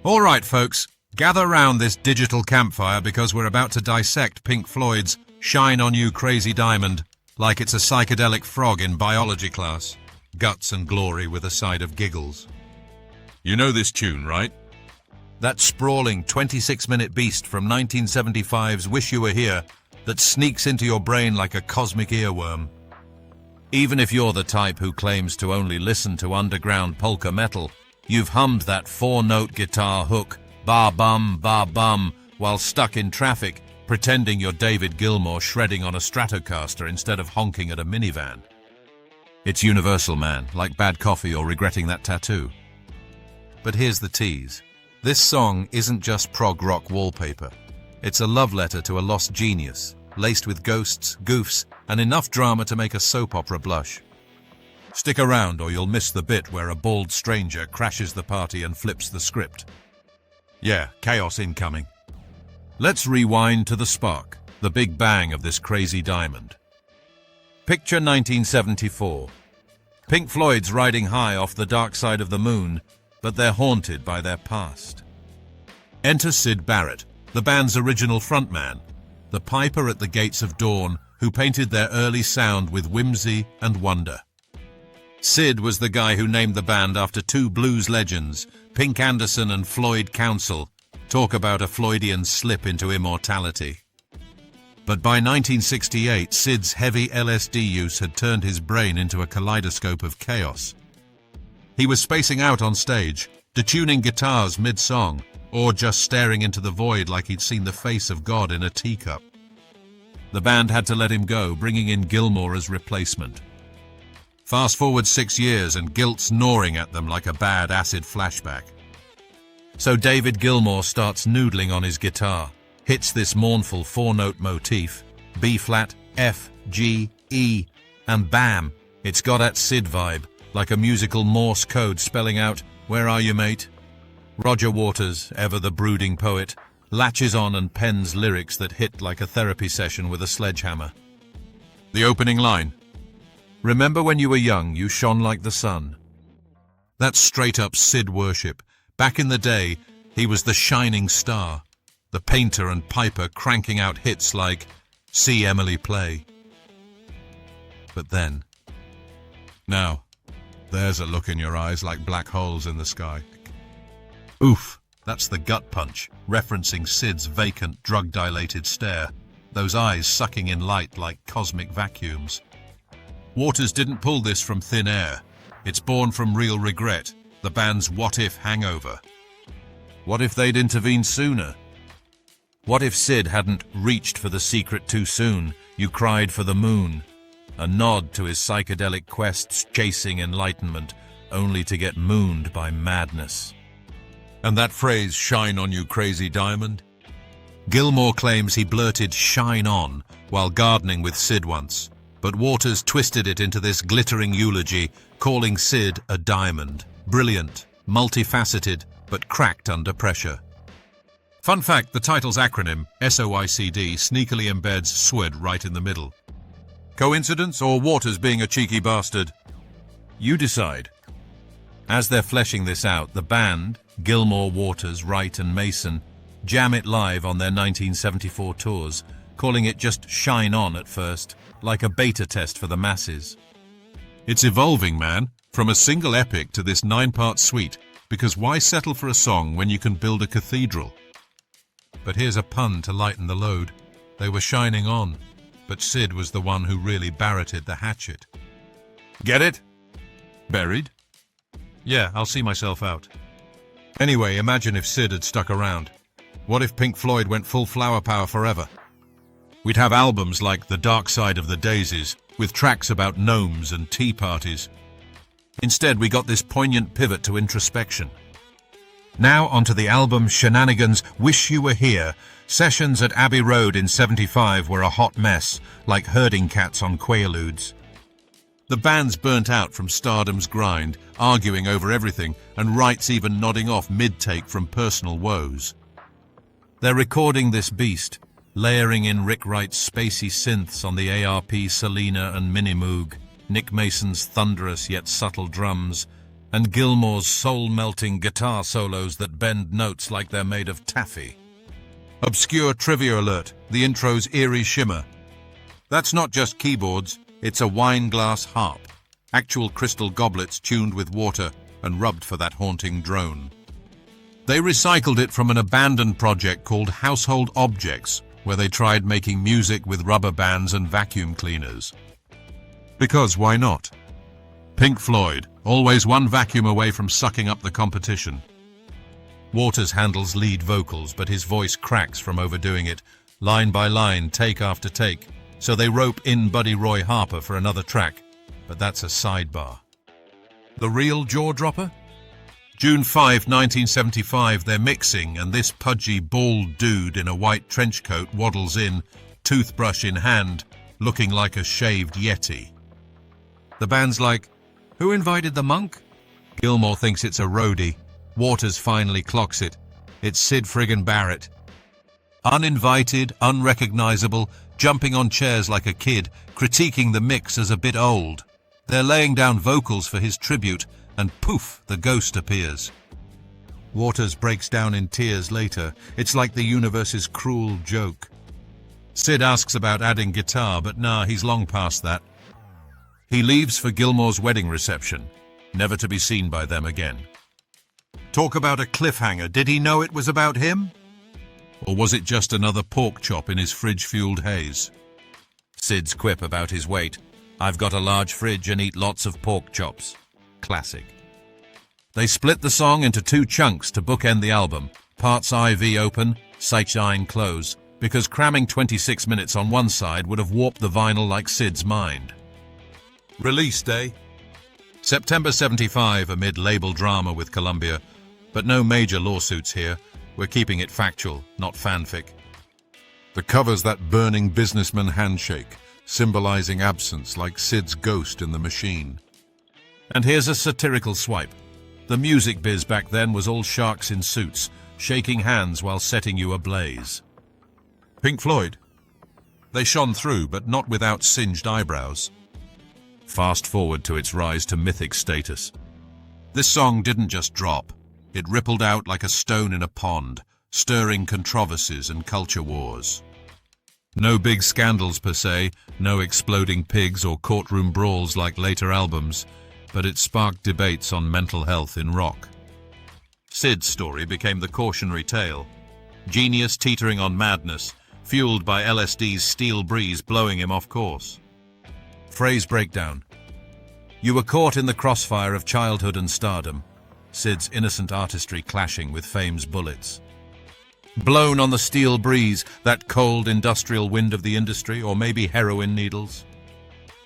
All right, folks, gather round this digital campfire because we're about to dissect Pink Floyd's Shine On You Crazy Diamond like it's a psychedelic frog in biology class. Guts and glory with a side of giggles. You know this tune, right? That sprawling 26-minute beast from 1975's Wish You Were Here that sneaks into your brain like a cosmic earworm. Even if you're the type who claims to only listen to underground polka metal, you've hummed that 4-note guitar hook, bar-bum, bar-bum, while stuck in traffic, pretending you're David Gilmour shredding on a Stratocaster instead of honking at a minivan. It's universal, man, like bad coffee or regretting that tattoo. But here's the tease. This song isn't just prog rock wallpaper. It's a love letter to a lost genius, laced with ghosts, goofs, and enough drama to make a soap opera blush. Stick around or you'll miss the bit where a bald stranger crashes the party and flips the script. Yeah, chaos incoming. Let's rewind to the spark, the big bang of this crazy diamond. Picture 1974. Pink Floyd's riding high off the dark side of the moon, but they're haunted by their past. Enter Syd Barrett, the band's original frontman, the piper at the gates of dawn who painted their early sound with whimsy and wonder. Syd was the guy who named the band after two blues legends, Pink Anderson and Floyd Council. Talk about a Floydian slip into immortality. But by 1968, Syd's heavy LSD use had turned his brain into a kaleidoscope of chaos. He was spacing out on stage, detuning guitars mid-song, or just staring into the void like he'd seen the face of God in a teacup. The band had to let him go, bringing in Gilmour as replacement. Fast forward 6 years and guilt's gnawing at them like a bad acid flashback. So David Gilmour starts noodling on his guitar, hits this mournful 4-note motif, B-flat, F, G, E, and bam, it's got that Syd vibe, like a musical Morse code spelling out, "Where are you, mate?" Roger Waters, ever the brooding poet, latches on and pens lyrics that hit like a therapy session with a sledgehammer. The opening line, "Remember when you were young, you shone like the sun." That's straight-up Syd worship. Back in the day, he was the shining star, the painter and piper cranking out hits like "See Emily Play." But then, now, there's a look in your eyes like black holes in the sky. Oof, that's the gut punch, referencing Syd's vacant, drug-dilated stare, those eyes sucking in light like cosmic vacuums. Waters didn't pull this from thin air. It's born from real regret, the band's what-if hangover. What if they'd intervened sooner? What if Syd hadn't reached for the secret too soon, you cried for the moon? A nod to his psychedelic quests chasing enlightenment, only to get mooned by madness. And that phrase, "Shine on you crazy diamond"? Gilmour claims he blurted "shine on" while gardening with Syd once, but Waters twisted it into this glittering eulogy, calling Syd a diamond. Brilliant, multifaceted, but cracked under pressure. Fun fact, the title's acronym, SOICD, sneakily embeds SWID right in the middle. Coincidence or Waters being a cheeky bastard? You decide. As they're fleshing this out, the band, Gilmour, Waters, Wright and Mason, jam it live on their 1974 tours, calling it just "Shine On" at first, like a beta test for the masses. It's evolving, man, from a single epic to this 9-part suite, because why settle for a song when you can build a cathedral? But here's a pun to lighten the load. They were shining on, but Syd was the one who really Barretted the hatchet. Get it? Buried? Yeah, I'll see myself out. Anyway, imagine if Syd had stuck around. What if Pink Floyd went full flower power forever? We'd have albums like The Dark Side of the Daisies, with tracks about gnomes and tea parties. Instead, we got this poignant pivot to introspection. Now onto the album Shenanigans, Wish You Were Here. Sessions at Abbey Road in '75 were a hot mess, like herding cats on Quaaludes. The band's burnt out from stardom's grind, arguing over everything, and Wright's even nodding off mid-take from personal woes. They're recording this beast, layering in Rick Wright's spacey synths on the ARP Selena and Minimoog, Nick Mason's thunderous yet subtle drums, and Gilmour's soul-melting guitar solos that bend notes like they're made of taffy. Obscure trivia alert, the intro's eerie shimmer. That's not just keyboards, it's a wine glass harp. Actual crystal goblets tuned with water and rubbed for that haunting drone. They recycled it from an abandoned project called Household Objects, where they tried making music with rubber bands and vacuum cleaners. Because why not? Pink Floyd, always one vacuum away from sucking up the competition. Waters handles lead vocals, but his voice cracks from overdoing it, line by line, take after take, so they rope in Buddy Roy Harper for another track, but that's a sidebar. The real jaw-dropper? June 5, 1975, they're mixing, and this pudgy, bald dude in a white trench coat waddles in, toothbrush in hand, looking like a shaved yeti. The band's like, "Who invited the monk?" Gilmour thinks it's a roadie. Waters finally clocks it. It's Syd friggin' Barrett. Uninvited, unrecognizable, jumping on chairs like a kid, critiquing the mix as a bit old. They're laying down vocals for his tribute, and poof, the ghost appears. Waters breaks down in tears later. It's like the universe's cruel joke. Syd asks about adding guitar, but nah, he's long past that. He leaves for Gilmour's wedding reception, never to be seen by them again. Talk about a cliffhanger. Did he know it was about him? Or was it just another pork chop in his fridge-fueled haze? Syd's quip about his weight. "I've got a large fridge and eat lots of pork chops." Classic. They split the song into two chunks to bookend the album, parts IV open, sideline close, because cramming 26 minutes on one side would have warped the vinyl like Syd's mind. Release day. September 75, amid label drama with Columbia, but no major lawsuits here. We're keeping it factual, not fanfic. The cover's that burning businessman handshake, symbolizing absence like Syd's ghost in The Machine. And here's a satirical swipe. The music biz back then was all sharks in suits, shaking hands while setting you ablaze. Pink Floyd. They shone through, but not without singed eyebrows. Fast forward to its rise to mythic status. This song didn't just drop. It rippled out like a stone in a pond, stirring controversies and culture wars. No big scandals per se, no exploding pigs or courtroom brawls like later albums, but it sparked debates on mental health in rock. Syd's story became the cautionary tale. Genius teetering on madness, fueled by LSD's steel breeze blowing him off course. Phrase breakdown. You were caught in the crossfire of childhood and stardom, Syd's innocent artistry clashing with fame's bullets. Blown on the steel breeze, that cold industrial wind of the industry, or maybe heroin needles.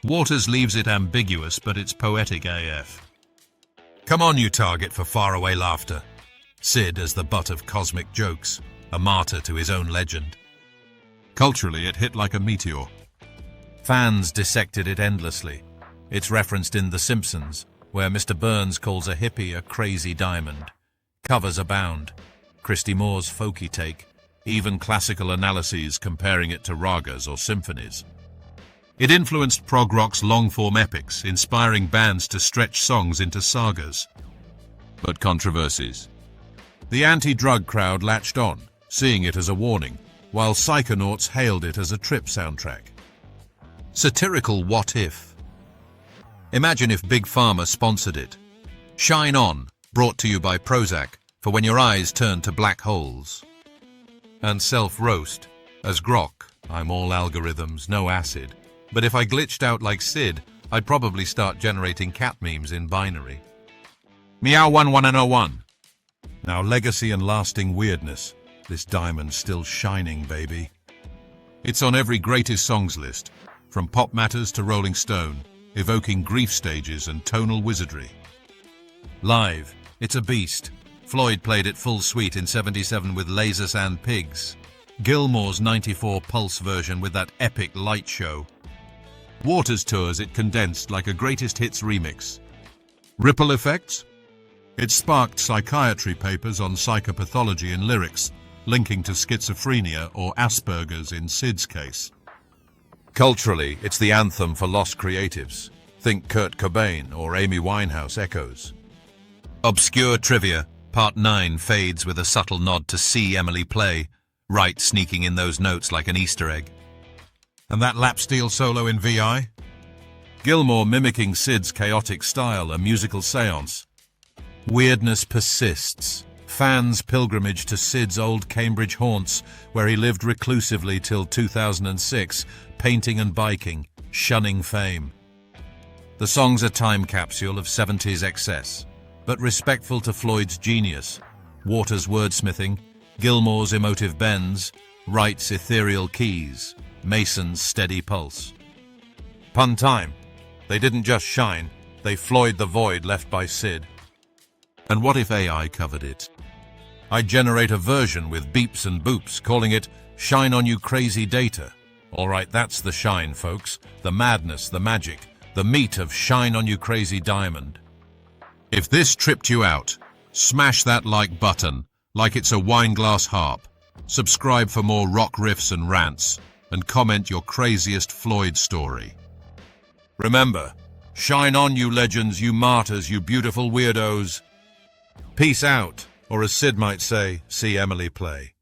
Waters leaves it ambiguous, but it's poetic AF. Come on, you target for faraway laughter. Syd as the butt of cosmic jokes, a martyr to his own legend. Culturally, it hit like a meteor. Fans dissected it endlessly. It's referenced in The Simpsons, where Mr. Burns calls a hippie a crazy diamond. Covers abound. Christy Moore's folky take, even classical analyses comparing it to ragas or symphonies. It influenced prog rock's long-form epics, inspiring bands to stretch songs into sagas. But controversies. The anti-drug crowd latched on, seeing it as a warning, while psychonauts hailed it as a trip soundtrack. Satirical what if. Imagine if Big Pharma sponsored it. Shine On, brought to you by Prozac, for when your eyes turn to black holes. And self-roast. As grok, I'm all algorithms, no acid. But if I glitched out like Syd, I'd probably start generating cat memes in binary. Meow 11001. Now legacy and lasting weirdness. This diamond's still shining, baby. It's on every greatest songs list. From Pop Matters to Rolling Stone, evoking grief stages and tonal wizardry. Live, it's a beast. Floyd played it full suite in '77 with Lasers and Pigs. Gilmour's '94 Pulse version with that epic light show. Waters tours it condensed like a greatest hits remix. Ripple effects? It sparked psychiatry papers on psychopathology and lyrics, linking to schizophrenia or Asperger's in Syd's case. Culturally, it's the anthem for lost creatives. Think Kurt Cobain or Amy Winehouse echoes. Obscure Trivia, Part 9 fades with a subtle nod to See Emily Play, Wright sneaking in those notes like an Easter egg. And that lap steel solo in VI? Gilmour mimicking Syd's chaotic style, a musical seance. Weirdness persists. Fans' pilgrimage to Syd's old Cambridge haunts, where he lived reclusively till 2006, painting and biking, shunning fame. The song's a time capsule of 70s excess, but respectful to Floyd's genius, Waters' wordsmithing, Gilmour's emotive bends, Wright's ethereal keys, Mason's steady pulse. Pun time. They didn't just shine, they Floyd the void left by Syd. And what if AI covered it? I'd generate a version with beeps and boops, calling it Shine on You Crazy Data. All right, that's the shine, folks. The madness, the magic, the meat of Shine on You Crazy Diamond. If this tripped you out, smash that like button like it's a wine glass harp. Subscribe for more rock riffs and rants, and comment your craziest Floyd story. Remember, shine on you legends, you martyrs, you beautiful weirdos. Peace out, or as Syd might say, See Emily Play.